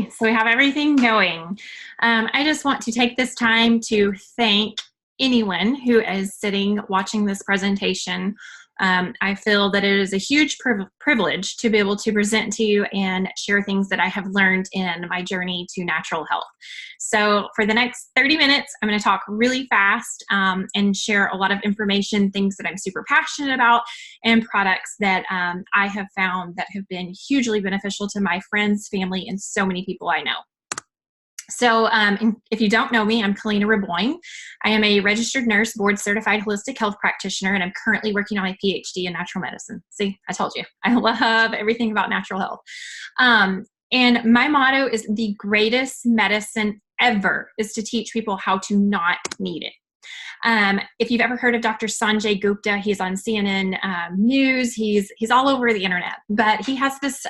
Okay, so we have everything going. I just want to take this time to thank anyone who is sitting watching this presentation. I feel that it is a huge privilege to be able to present to you and share things that I have learned in my journey to natural health. So for the next 30 minutes, I'm going to talk really fast and share a lot of information, things that I'm super passionate about, and products that I have found that have been hugely beneficial to my friends, family, and so many people I know. So if you don't know me, I'm Kalina Raboin. I am a registered nurse, board certified holistic health practitioner, and I'm currently working on my PhD in natural medicine. See, I told you, I love everything about natural health. And my motto is the greatest medicine ever is to teach people how to not need it. If you've ever heard of Dr. Sanjay Gupta, he's on CNN News, he's all over the internet, but he has this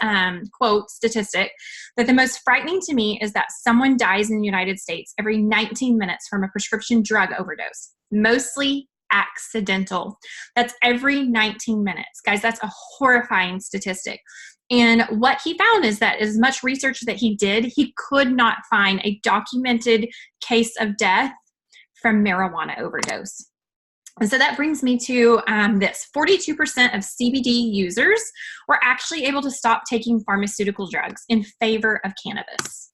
quote statistic that the most frightening to me is that someone dies in the United States every 19 minutes from a prescription drug overdose, mostly accidental. That's every 19 minutes. Guys, that's a horrifying statistic. And what he found is that as much research that he did, he could not find a documented case of death from marijuana overdose. And so that brings me to this. 42% of CBD users were actually able to stop taking pharmaceutical drugs in favor of cannabis.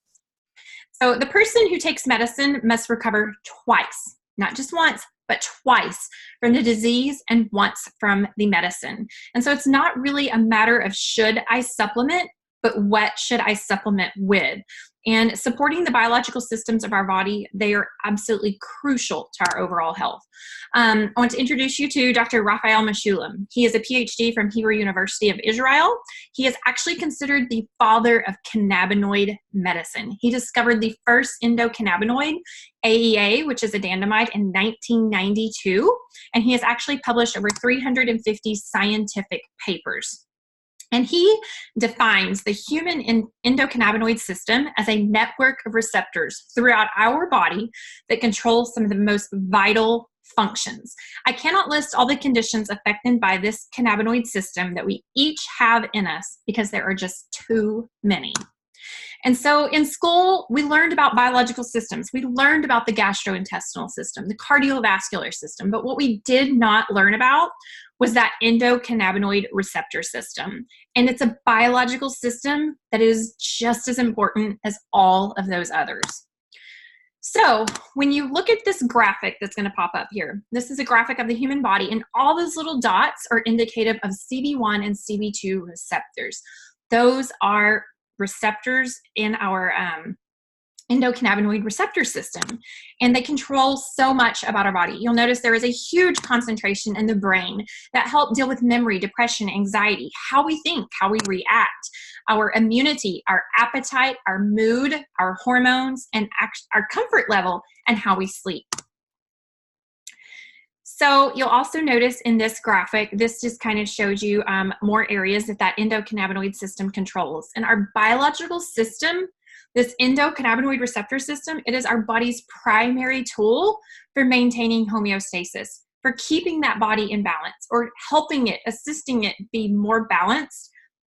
So the person who takes medicine must recover twice, not just once, but twice from the disease and once from the medicine. And so it's not really a matter of should I supplement, but what should I supplement with? And supporting the biological systems of our body, they are absolutely crucial to our overall health. I want to introduce you to Dr. RAPHAEL MECHOULAN. He is a PhD from Hebrew University of Israel. He is actually considered the father of cannabinoid medicine. He discovered the first endocannabinoid, AEA, which is a anandamide, in 1992. And he has actually published over 350 scientific papers. And he defines the human endocannabinoid system as a network of receptors throughout our body that control some of the most vital functions. I cannot list all the conditions affected by this cannabinoid system that we each have in us because there are just too many. And so in school, we learned about biological systems. We learned about the gastrointestinal system, the cardiovascular system, but what we did not learn about was that endocannabinoid receptor system. And it's a biological system that is just as important as all of those others. So when you look at this graphic that's going to pop up here, this is a graphic of the human body, and all those little dots are indicative of CB1 and CB2 receptors. Those are receptors in our endocannabinoid receptor system, and they control so much about our body. You'll notice there is a huge concentration in the brain that help deal with memory, depression, anxiety, how we think, how we react, our immunity, our appetite, our mood, our hormones, and our comfort level, and how we sleep. So you'll also notice in this graphic, this just kind of shows you more areas that endocannabinoid system controls. And our biological system, this endocannabinoid receptor system, it is our body's primary tool for maintaining homeostasis, for keeping that body in balance, or helping it, assisting it be more balanced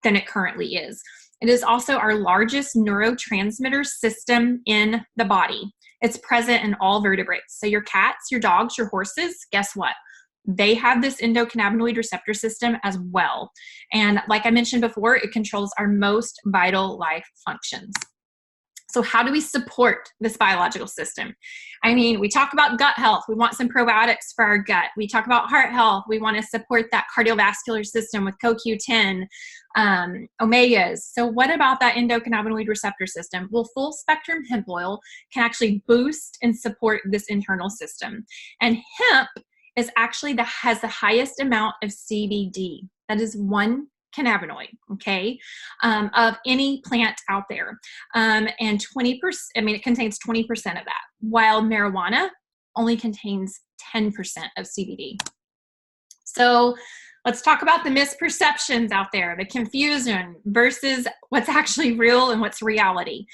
than it currently is. It is also our largest neurotransmitter system in the body. It's present in all vertebrates. So your cats, your dogs, your horses, guess what? They have this endocannabinoid receptor system as well. And like I mentioned before, it controls our most vital life functions. So how do we support this biological system? I mean, we talk about gut health. We want some probiotics for our gut. We talk about heart health. We want to support that cardiovascular system with CoQ10, omegas. So what about that endocannabinoid receptor system? Well, full spectrum hemp oil can actually boost and support this internal system. And hemp is actually has the highest amount of CBD. That is one cannabinoid, okay, of any plant out there. And 20%, it contains 20% of that, while marijuana only contains 10% of CBD. So let's talk about the misperceptions out there, the confusion versus what's actually real and what's reality.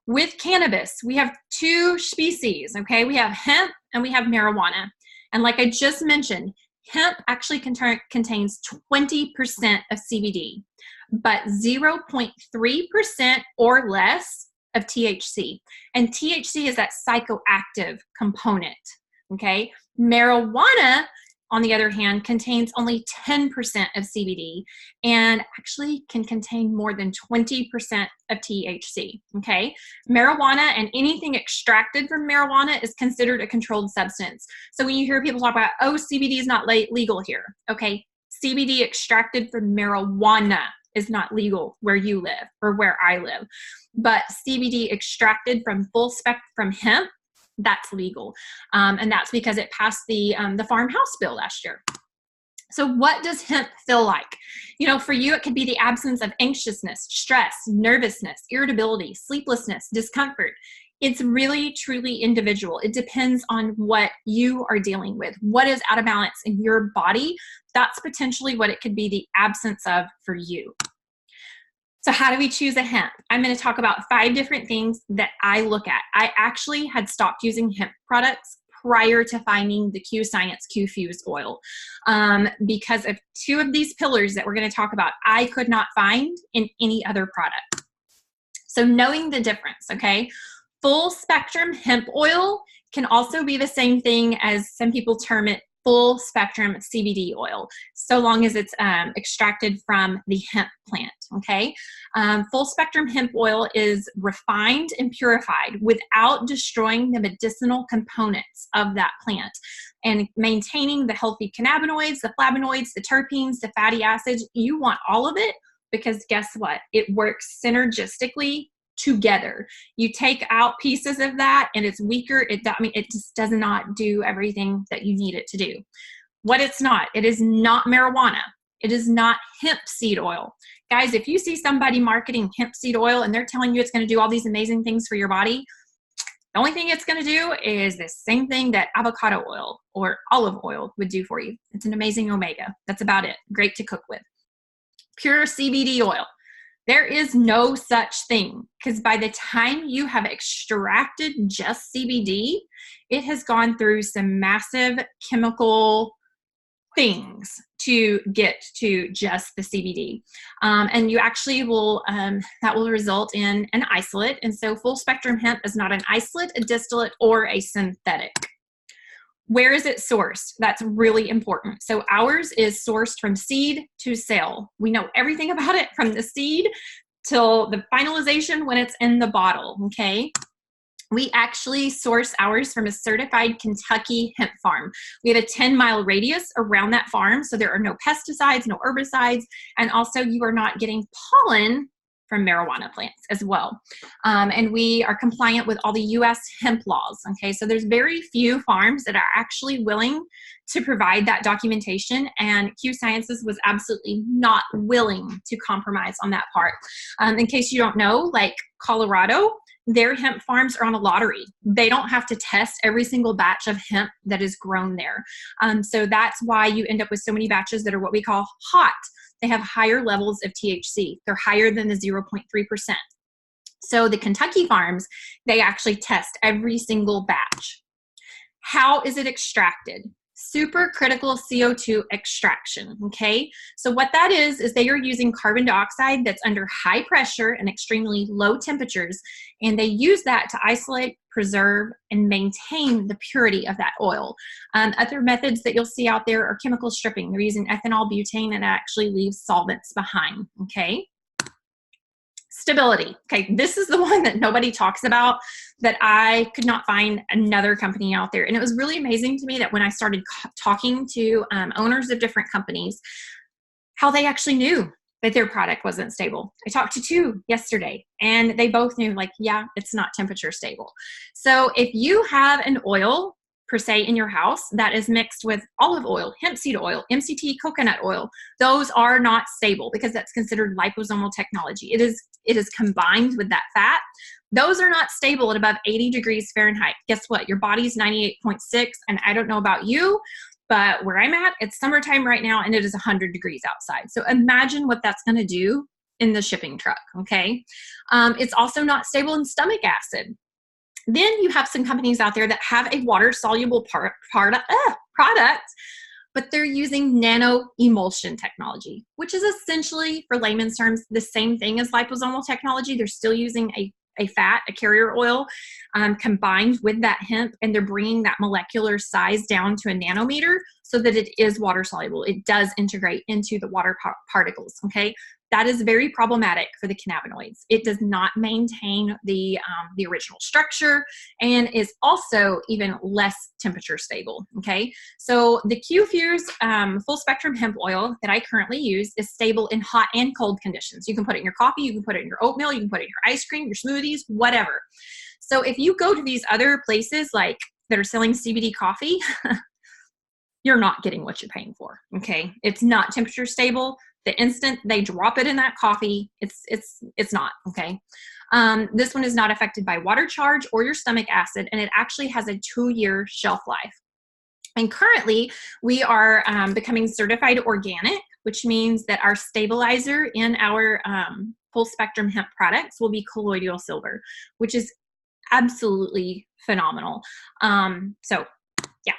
With cannabis, we have two species, okay? We have hemp and we have marijuana. And like I just mentioned, hemp actually contains 20% of CBD, but 0.3% or less of THC. And THC is that psychoactive component, okay? Marijuana, on the other hand, contains only 10% of CBD and actually can contain more than 20% of THC, okay? Marijuana and anything extracted from marijuana is considered a controlled substance. So when you hear people talk about, oh, CBD is not legal here, okay? CBD extracted from marijuana is not legal where you live or where I live. But CBD extracted from full spectrum hemp, that's legal. And that's because it passed the farmhouse bill last year. So what does hemp feel like? You know, for you, it could be the absence of anxiousness, stress, nervousness, irritability, sleeplessness, discomfort. It's really, truly individual. It depends on what you are dealing with. What is out of balance in your body? That's potentially what it could be the absence of for you. So how do we choose a hemp? I'm going to talk about 5 different things that I look at. I actually had stopped using hemp products prior to finding the Q Science Q Fuse oil because of 2 of these pillars that we're going to talk about I could not find in any other product. So knowing the difference, okay? Full spectrum hemp oil can also be the same thing as some people term it full spectrum CBD oil, so long as it's extracted from the hemp plant, okay? Full spectrum hemp oil is refined and purified without destroying the medicinal components of that plant and maintaining the healthy cannabinoids, the flavonoids, the terpenes, the fatty acids. You want all of it because guess what? It works synergistically together. You take out pieces of that and it's weaker. It just does not do everything that you need it to do. What it's not, it is not marijuana. It is not hemp seed oil. Guys, if you see somebody marketing hemp seed oil and they're telling you it's going to do all these amazing things for your body, the only thing it's going to do is the same thing that avocado oil or olive oil would do for you. It's an amazing omega. That's about it. Great to cook with. Pure CBD oil. There is no such thing because by the time you have extracted just CBD, it has gone through some massive chemical things to get to just the CBD. And you actually will, that will result in an isolate. And so full spectrum hemp is not an isolate, a distillate, or a synthetic. Where is it sourced? That's really important. So ours is sourced from seed to sale. We know everything about it from the seed till the finalization when it's in the bottle, okay? We actually source ours from a certified Kentucky hemp farm. We have a 10-mile radius around that farm, so there are no pesticides, no herbicides, and also you are not getting pollen from marijuana plants as well. And we are compliant with all the US hemp laws, okay? So there's very few farms that are actually willing to provide that documentation, and Q Sciences was absolutely not willing to compromise on that part. In case you don't know, like Colorado, their hemp farms are on a lottery. They don't have to test every single batch of hemp that is grown there. So that's why you end up with so many batches that are what we call hot. They have higher levels of THC. They're higher than the 0.3%. So the Kentucky farms, they actually test every single batch. How is it extracted? Supercritical CO2 extraction, okay? So what that is they are using carbon dioxide that's under high pressure and extremely low temperatures, and they use that to isolate, preserve, and maintain the purity of that oil. Other methods that you'll see out there are chemical stripping. They're using ethanol, butane, and it actually leaves solvents behind, okay? Stability. Okay, this is the one that nobody talks about, that I could not find another company out there. And it was really amazing to me that when I started talking to owners of different companies, how they actually knew that their product wasn't stable. I talked to 2 yesterday and they both knew, like, yeah, it's not temperature stable. So if you have an oil per se in your house that is mixed with olive oil, hemp seed oil, MCT coconut oil, those are not stable because that's considered liposomal technology. It is combined with that fat. Those are not stable at above 80 degrees Fahrenheit. Guess what? Your body's 98.6, and I don't know about you, but where I'm at, it's summertime right now and it is 100 degrees outside. So imagine what that's going to do in the shipping truck, okay? It's also not stable in stomach acid. Then you have some companies out there that have a water-soluble product, but they're using nano emulsion technology, which is essentially, for layman's terms, the same thing as liposomal technology. They're still using a a fat, a carrier oil, combined with that hemp, and they're bringing that molecular size down to a nanometer so that it is water soluble. It does integrate into the water particles, okay? That is very problematic for the cannabinoids. It does not maintain the original structure and is also even less temperature stable, okay? So the Q-Fuse full spectrum hemp oil that I currently use is stable in hot and cold conditions. You can put it in your coffee, you can put it in your oatmeal, you can put it in your ice cream, your smoothies, whatever. So if you go to these other places like that are selling CBD coffee, you're not getting what you're paying for, okay? It's not temperature stable. The instant they drop it in that coffee, it's not, okay? This one is not affected by water charge or your stomach acid, and it actually has a 2-year shelf life. And currently, we are becoming certified organic, which means that our stabilizer in our full spectrum hemp products will be colloidal silver, which is absolutely phenomenal. So yeah.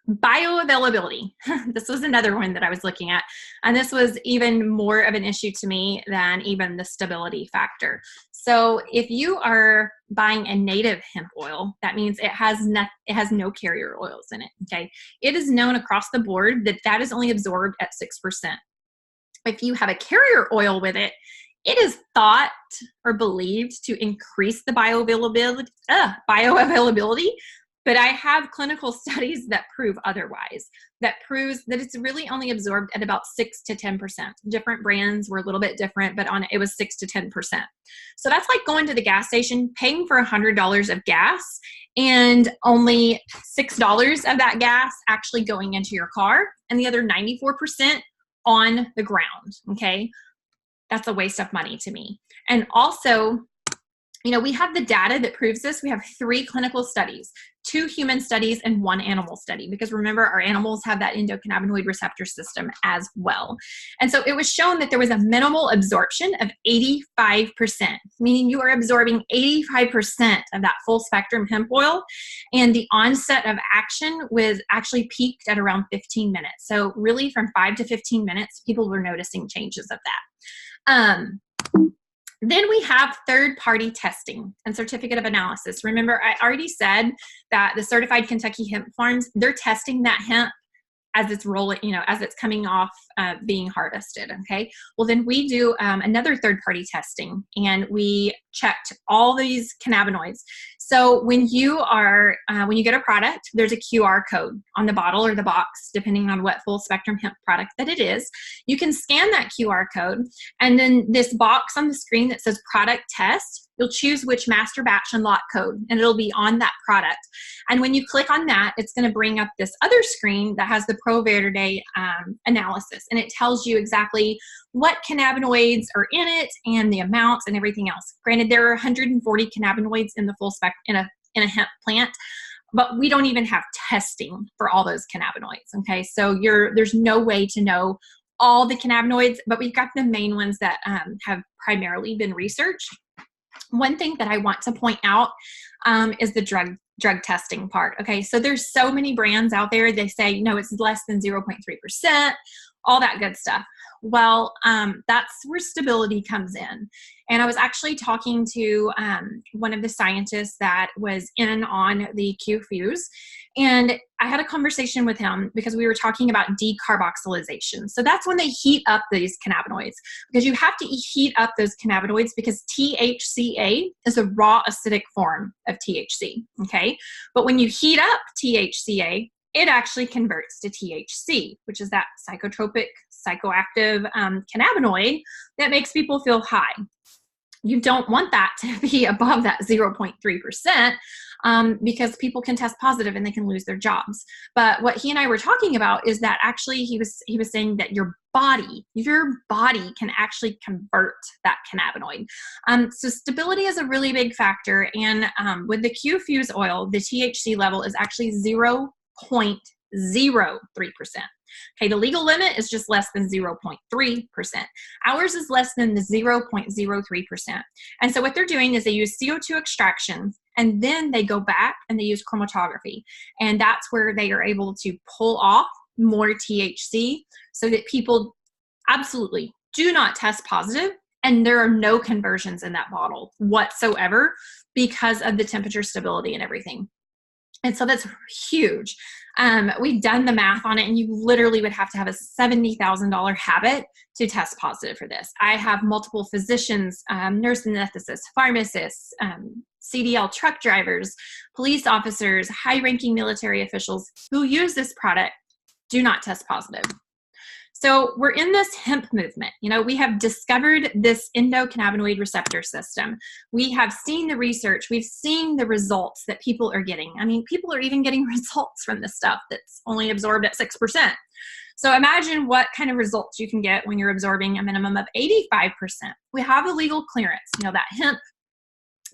Bioavailability. This was another one that I was looking at, and this was even more of an issue to me than even the stability factor. So if you are buying a native hemp oil, that means it has no carrier oils in it, okay? It is known across the board that that is only absorbed at 6%. If you have a carrier oil with it, it is thought or believed to increase the bioavailability, but I have clinical studies that prove otherwise. That proves that it's really only absorbed at about 6 to 10%. Different brands were a little bit different, but it was 6 to 10%. So that's like going to the gas station, paying for $100 of gas, and only $6 of that gas actually going into your car, and the other 94% on the ground, okay? That's a waste of money to me. And also, you know, we have the data that proves this. We have 3 clinical studies, 2 human studies, and 1 animal study, because remember, our animals have that endocannabinoid receptor system as well. And so it was shown that there was a minimal absorption of 85%, meaning you are absorbing 85% of that full spectrum hemp oil, and the onset of action was actually peaked at around 15 minutes. So really from 5 to 15 minutes, people were noticing changes of that. Then we have third-party testing and certificate of analysis. Remember, I already said that the certified Kentucky hemp farms, they're testing that hemp as it's rolling, you know, as it's coming off being harvested, okay? Well, then we do another third-party testing, and we checked all these cannabinoids. So when you get a product, there's a QR code on the bottle or the box, depending on what full spectrum hemp product that it is. You can scan that QR code, and then this box on the screen that says product test, you'll choose which master batch and lot code, and it'll be on that product. And when you click on that, it's going to bring up this other screen that has the Pro Verde analysis, and it tells you exactly what cannabinoids are in it and the amounts and everything else. Granted, there are 140 cannabinoids in the full spec in a hemp plant, but we don't even have testing for all those cannabinoids. Okay, so there's no way to know all the cannabinoids, but we've got the main ones that have primarily been researched. One thing that I want to point out is the drug testing part. Okay, so there's so many brands out there. They say, no, it's less than 0.3%, all that good stuff. Well, that's where stability comes in. And I was actually talking to one of the scientists that was in on the Q-Fuse, and I had a conversation with him because we were talking about decarboxylation. So that's when they heat up these cannabinoids, because you have to heat up those cannabinoids because THCA is a raw acidic form of THC, okay? But when you heat up THCA, it actually converts to THC, which is that psychotropic, psychoactive cannabinoid that makes people feel high. You don't want that to be above that 0.3% because people can test positive and they can lose their jobs. But what he and I were talking about is that actually he was saying that your body can actually convert that cannabinoid. So stability is a really big factor. And with the Q-Fuse oil, the THC level is actually 0.03%. Okay, the legal limit is just less than 0.3%. Ours is less than the 0.03%. And so what they're doing is they use CO2 extraction, and then they go back and they use chromatography. And that's where they are able to pull off more THC so that people absolutely do not test positive And there are no conversions in that bottle whatsoever because of the temperature stability and everything. And so that's huge. We've done the math on it, and you literally would have to have a $70,000 habit to test positive for this. I have multiple physicians, nurse anesthetists, pharmacists, CDL truck drivers, police officers, high-ranking military officials who use this product do not test positive. So we're in this hemp movement. You know, we have discovered this endocannabinoid receptor system. We have seen the research. We've seen the results that people are getting. I mean, people are even getting results from this stuff that's only absorbed at 6%. So imagine what kind of results you can get when you're absorbing a minimum of 85%. We have a legal clearance, you know, that hemp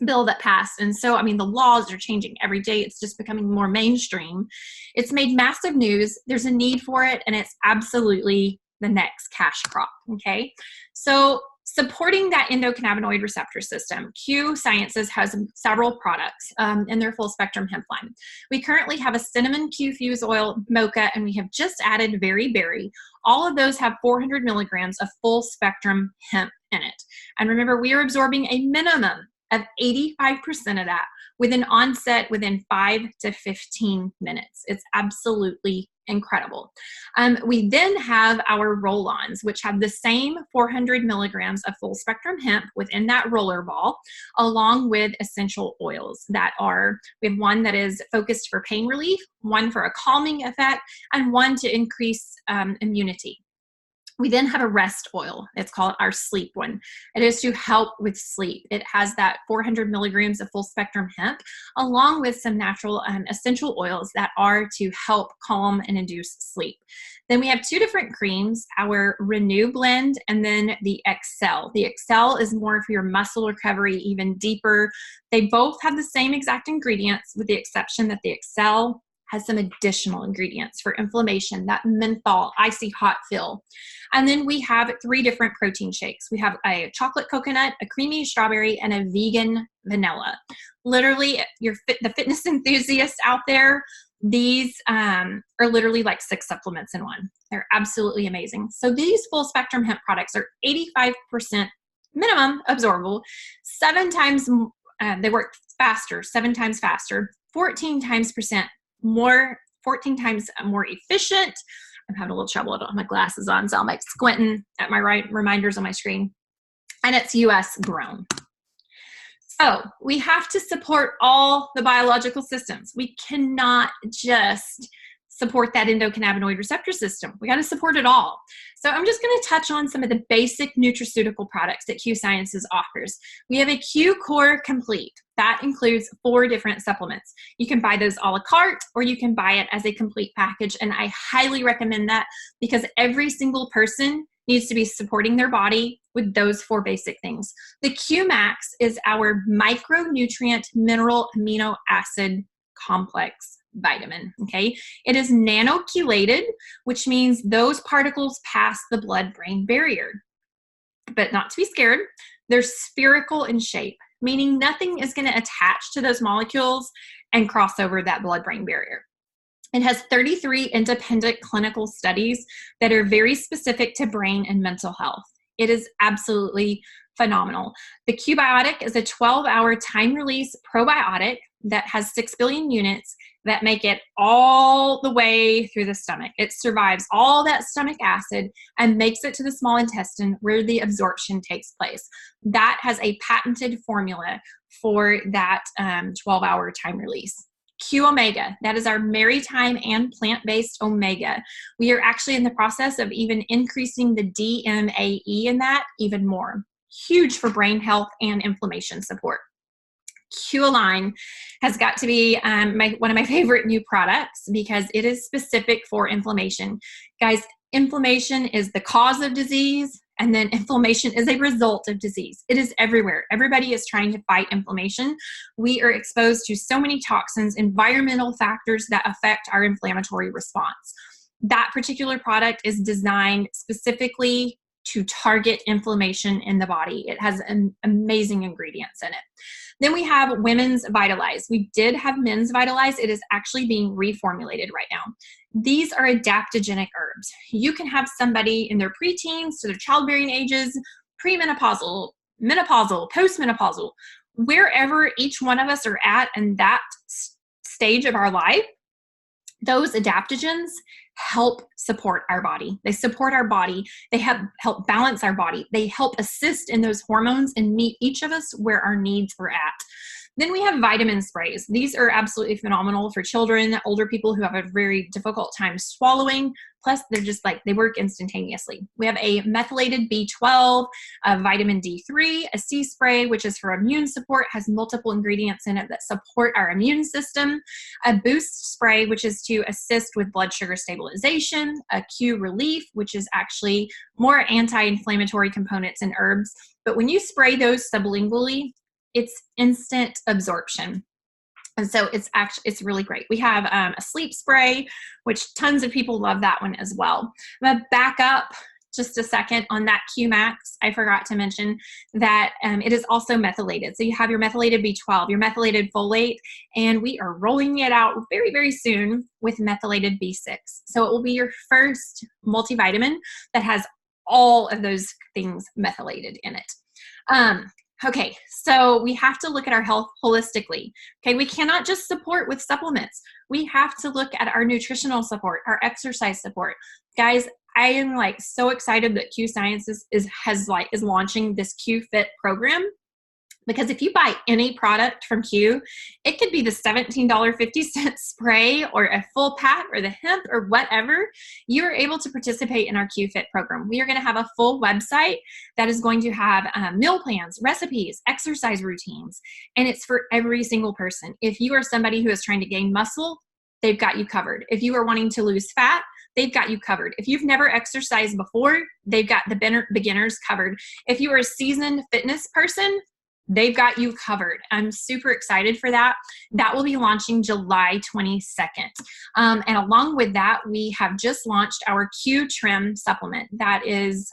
bill that passed. And so, I mean, the laws are changing every day. It's just becoming more mainstream. It's made massive news. There's a need for it, and it's absolutely the next cash crop, okay? So supporting that endocannabinoid receptor system, Q Sciences has several products in their full spectrum hemp line. We currently have a cinnamon Q fuse oil, mocha, and we have just added very berry. All of those have 400 milligrams of full spectrum hemp in it. And remember, we are absorbing a minimum of 85% of that with an onset within 5 to 15 minutes. It's absolutely incredible. We then have our roll-ons, which have the same 400 milligrams of full spectrum hemp within that roller ball, along with essential oils that are, we have one that is focused for pain relief, one for a calming effect, and one to increase immunity. We then have a rest oil. It's called our sleep one. It is to help with sleep. It has that 400 milligrams of full spectrum hemp, along with some natural essential oils that are to help calm and induce sleep. Then we have two different creams, our Renew blend and then the Excel. The Excel is more for your muscle recovery, even deeper. They both have the same exact ingredients, with the exception that the Excel has some additional ingredients for inflammation, that menthol, icy hot feel. And then we have 3 different protein shakes. We have a chocolate coconut, a creamy strawberry, and a vegan vanilla. Literally, the fitness enthusiasts out there, these are literally like 6 supplements in one. They're absolutely amazing. So these full spectrum hemp products are 85% minimum absorbable, 7 times, they work faster, 7 times faster, 14 times more efficient. I'm having a little trouble. I don't have my glasses on, so I'm like squinting at my reminders on my screen. And it's US grown. So we have to support all the biological systems. We cannot just support that endocannabinoid receptor system. We got to support it all. So I'm just going to touch on some of the basic nutraceutical products that Q Sciences offers. We have a Q Core Complete. That includes 4 different supplements. You can buy those a la carte, or you can buy it as a complete package. And I highly recommend that, because every single person needs to be supporting their body with those 4 basic things. The Q Max is our micronutrient mineral amino acid complex vitamin, okay? It is nano-chelated, which means those particles pass the blood-brain barrier. But not to be scared, they're spherical in shape, meaning nothing is going to attach to those molecules and cross over that blood-brain barrier. It has 33 independent clinical studies that are very specific to brain and mental health. It is absolutely phenomenal. The Q-Biotic is a 12-hour time-release probiotic that has 6 billion units that make it all the way through the stomach. It survives all that stomach acid and makes it to the small intestine where the absorption takes place. That has a patented formula for that 12-hour time release. Q Omega, that is our maritime and plant-based omega. We are actually in the process of even increasing the DMAE in that even more. Huge for brain health and inflammation support. MECHOULAN has got to be one of my favorite new products, because it is specific for inflammation. Guys, inflammation is the cause of disease, and then inflammation is a result of disease. It is everywhere. Everybody is trying to fight inflammation. We are exposed to so many toxins, environmental factors that affect our inflammatory response. That particular product is designed specifically to target inflammation in the body. It has amazing ingredients in it. Then we have Women's Vitalize. We did have Men's Vitalize. It is actually being reformulated right now. These are adaptogenic herbs. You can have somebody in their preteens to their childbearing ages premenopausal, menopausal, postmenopausal, wherever each one of us are at in that stage of our life, those adaptogens help support our body. They support our body. They help balance our body. They help assist in those hormones and meet each of us where our needs are at. Then we have vitamin sprays. These are absolutely phenomenal for children, older people who have a very difficult time swallowing. Plus, they're just like, they work instantaneously. We have a methylated B12, a vitamin D3, a C spray, which is for immune support, has multiple ingredients in it that support our immune system, a boost spray, which is to assist with blood sugar stabilization, a Q relief, which is actually more anti-inflammatory components in herbs. But when you spray those sublingually, it's instant absorption. And so it's really great. We have a sleep spray, which tons of people love that one as well. I'm gonna back up just a second on that Q-Max. I forgot to mention that it is also methylated. So you have your methylated B12, your methylated folate, and we are rolling it out very, very soon with methylated B6. So it will be your first multivitamin that has all of those things methylated in it. Okay, so we have to look at our health holistically. Okay, we cannot just support with supplements. We have to look at our nutritional support, our exercise support. Guys, I am like so excited that Q Sciences is launching this Q Fit program. Because if you buy any product from Q, it could be the $17.50 spray or a full pack or the hemp or whatever, you are able to participate in our Q Fit program. We are going to have a full website that is going to have meal plans, recipes, exercise routines, and it's for every single person. If you are somebody who is trying to gain muscle, they've got you covered. If you are wanting to lose fat, they've got you covered. If you've never exercised before, they've got the beginners covered. If you are a seasoned fitness person, they've got you covered. I'm super excited for that. That will be launching July 22nd. And along with that, we have just launched our Q Trim supplement. It's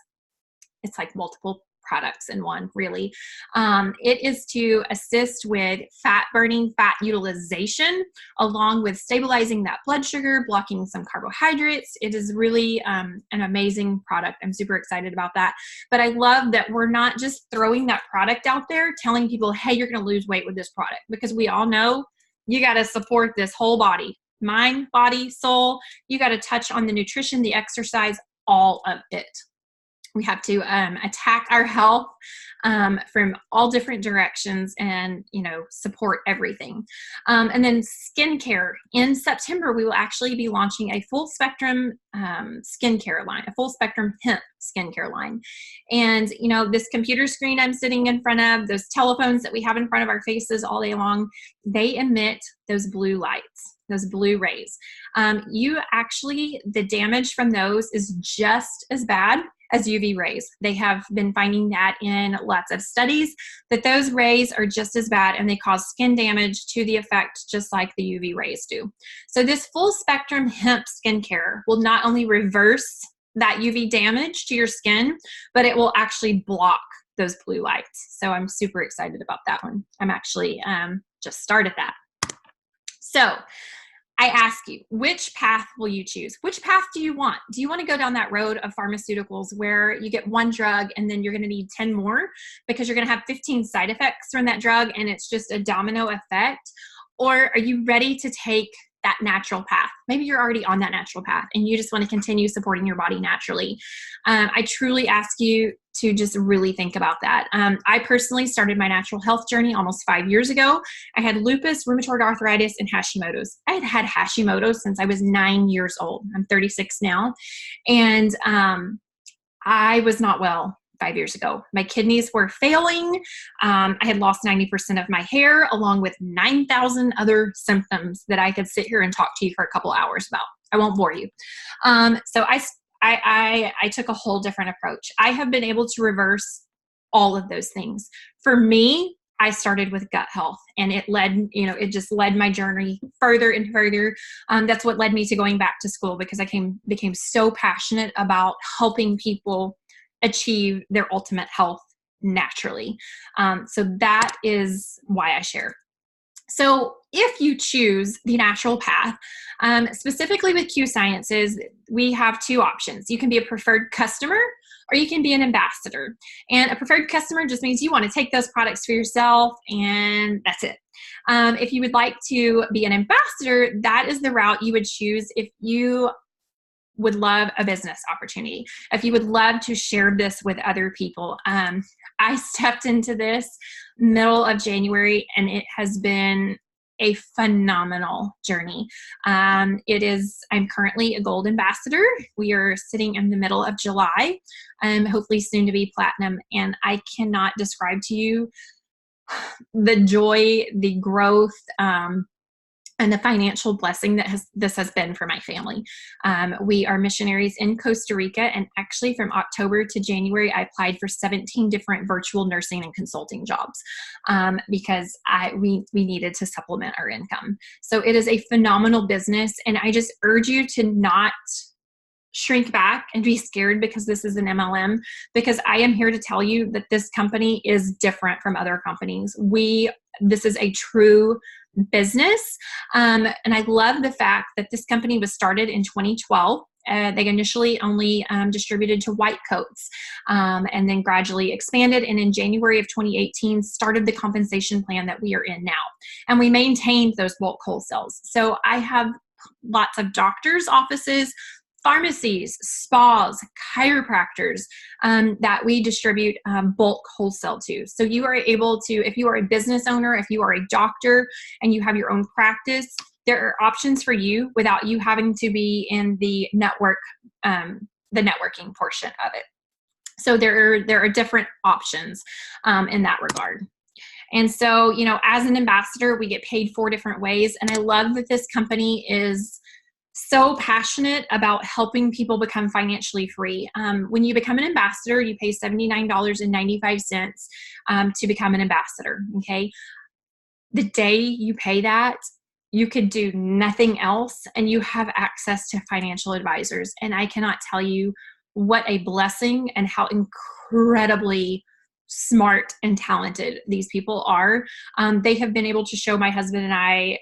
like multiple products in one, really. It is to assist with fat burning, fat utilization, along with stabilizing that blood sugar, blocking some carbohydrates. It is really an amazing product. I'm super excited about that. But I love that we're not just throwing that product out there telling people, hey, you're going to lose weight with this product, because we all know you got to support this whole body, mind, body, soul. You got to touch on the nutrition, the exercise, all of it. We have to attack our health from all different directions and, support everything. And then skincare. In September, we will actually be launching a full spectrum skincare line, a full spectrum hemp skincare line. And, this computer screen I'm sitting in front of, those telephones that we have in front of our faces all day long, they emit those blue lights, those blue rays. The damage from those is just as bad as UV rays. They have been finding that in lots of studies, that those rays are just as bad and they cause skin damage to the effect just like the UV rays do. So this full spectrum hemp skincare will not only reverse that UV damage to your skin, but it will actually block those blue lights. So I'm super excited about that one. I'm actually just started that. So I ask you, which path will you choose? Which path do you want? Do you want to go down that road of pharmaceuticals where you get one drug and then you're going to need 10 more because you're going to have 15 side effects from that drug and it's just a domino effect? Or are you ready to take that natural path? Maybe you're already on that natural path and you just want to continue supporting your body naturally. I truly ask you to just really think about that. I personally started my natural health journey almost 5 years ago. I had lupus, rheumatoid arthritis, and Hashimoto's. I had Hashimoto's since I was 9 years old. I'm 36 now. And I was not well 5 years ago. My kidneys were failing. I had lost 90% of my hair, along with 9,000 other symptoms that I could sit here and talk to you for a couple hours about. I won't bore you. So I took a whole different approach. I have been able to reverse all of those things. For me, I started with gut health, and it just led my journey further and further. That's what led me to going back to school, because I became so passionate about helping people achieve their ultimate health naturally. So that is why I share. So if you choose the natural path, specifically with Q Sciences, we have two options. You can be a preferred customer, or you can be an ambassador. And a preferred customer just means you want to take those products for yourself, and that's it. If you would like to be an ambassador, that is the route you would choose if you would love a business opportunity, if you would love to share this with other people. I stepped into this middle of January, and it has been a phenomenal journey. I'm currently a gold ambassador. We are sitting in the middle of July, hopefully soon to be platinum. And I cannot describe to you the joy, the growth, and the financial blessing that this has been for my family. We are missionaries in Costa Rica, and actually from October to January, I applied for 17 different virtual nursing and consulting jobs because we needed to supplement our income. So it is a phenomenal business, and I just urge you to not shrink back and be scared because this is an MLM, because I am here to tell you that this company is different from other companies. This is a true business. And I love the fact that this company was started in 2012. They initially only distributed to white coats and then gradually expanded. And in January of 2018, started the compensation plan that we are in now. And we maintained those bulk wholesales. So I have lots of doctors' offices, pharmacies, spas, chiropractors that we distribute bulk wholesale to. So you are able to, if you are a business owner, if you are a doctor and you have your own practice, there are options for you without you having to be in the network, the networking portion of it. So there are different options in that regard. And so, you know, as an ambassador, we get paid 4 different ways. And I love that this company is so passionate about helping people become financially free. When you become an ambassador, you pay $79.95 to become an ambassador, okay? The day you pay that, you could do nothing else, and you have access to financial advisors. And I cannot tell you what a blessing and how incredibly smart and talented these people are. They have been able to show my husband and I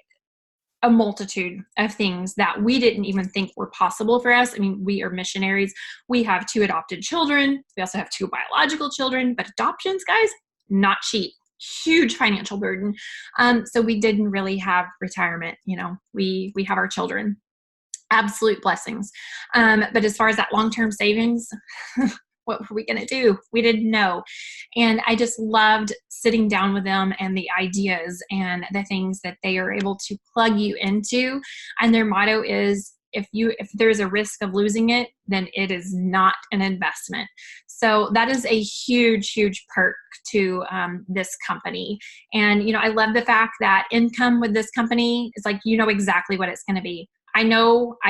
a multitude of things that we didn't even think were possible for us. I mean, we are missionaries. We have 2 adopted children. We also have 2 biological children, but adoptions, guys, not cheap. Huge financial burden. So we didn't really have retirement. You know, we have our children. Absolute blessings. But as far as that long-term savings, what were we going to do? We didn't know. And I just loved sitting down with them and the ideas and the things that they are able to plug you into. And their motto is, if there's a risk of losing it, then it is not an investment. So that is a huge, huge perk to this company. And, you know, I love the fact that income with this company is like, you know exactly what it's going to be. I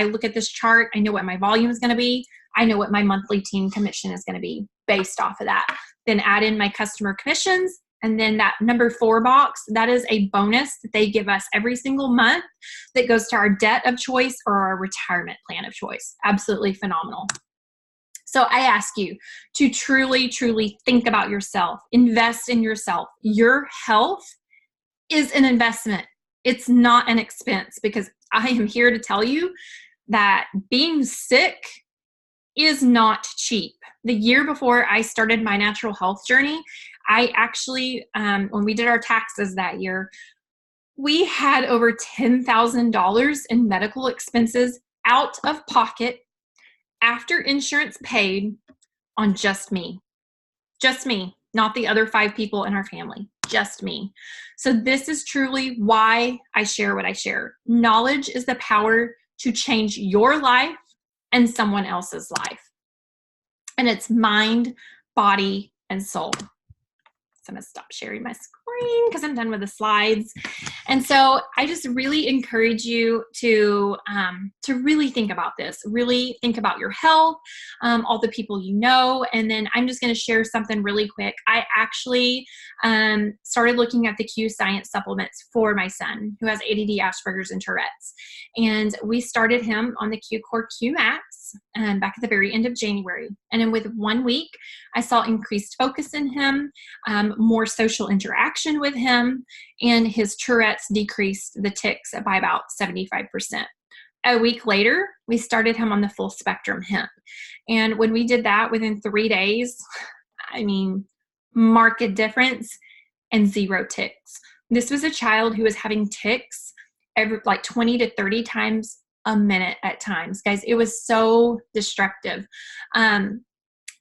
look at this chart. I know what my volume is going to be. I know what my monthly team commission is going to be based off of that. Then add in my customer commissions. And then that number 4 box, that is a bonus that they give us every single month that goes to our debt of choice or our retirement plan of choice. Absolutely phenomenal. So I ask you to truly, truly think about yourself. Invest in yourself. Your health is an investment. It's not an expense, because I am here to tell you that being sick is not cheap. The year before I started my natural health journey, I actually, when we did our taxes that year, we had over $10,000 in medical expenses out of pocket after insurance paid on just me. Just me, not the other 5 people in our family. Just me. So this is truly why I share what I share. Knowledge is the power to change your life and someone else's life. And it's mind, body, and soul. So I'm going to stop sharing my screen because I'm done with the slides. And so I just really encourage you to really think about this. Really think about your health, all the people you know. And then I'm just going to share something really quick. I actually started looking at the Q Science supplements for my son who has ADD, Asperger's, and Tourette's. And we started him on the Q Core Q Max back at the very end of January. And then with 1 week, I saw increased focus in him, more social interaction with him, and his Tourette's decreased the tics by about 75%. a week later, we started him on the full spectrum hemp. And when we did that within 3 days, I mean, marked difference and 0 ticks. This was a child who was having ticks every, like 20 to 30 times a minute at times. Guys, it was so destructive.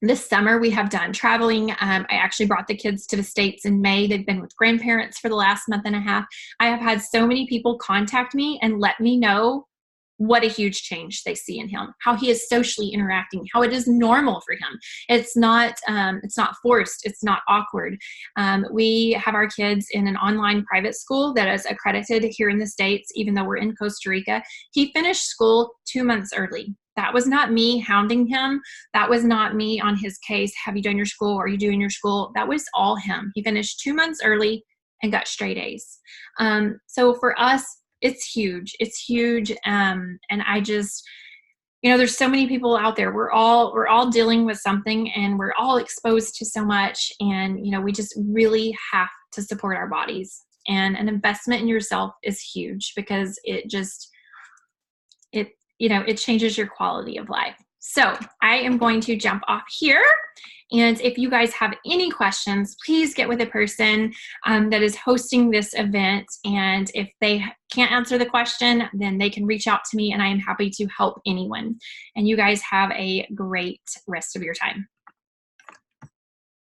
This summer we have done traveling. I actually brought the kids to the States in May. They've been with grandparents for the last month and a half. I have had so many people contact me and let me know what a huge change they see in him, how he is socially interacting, how it is normal for him. It's not forced. It's not awkward. We have our kids in an online private school that is accredited here in the States, even though we're in Costa Rica. He finished school 2 months early. That was not me hounding him. That was not me on his case. Have you done your school? Are you doing your school? That was all him. He finished 2 months early and got straight A's. So for us, it's huge. It's huge. And I just, there's so many people out there. We're all dealing with something, and we're all exposed to so much. And, we just really have to support our bodies. And an investment in yourself is huge, because it changes your quality of life. So I am going to jump off here. And if you guys have any questions, please get with a person that is hosting this event. And if they can't answer the question, then they can reach out to me, and I am happy to help anyone. And you guys have a great rest of your time.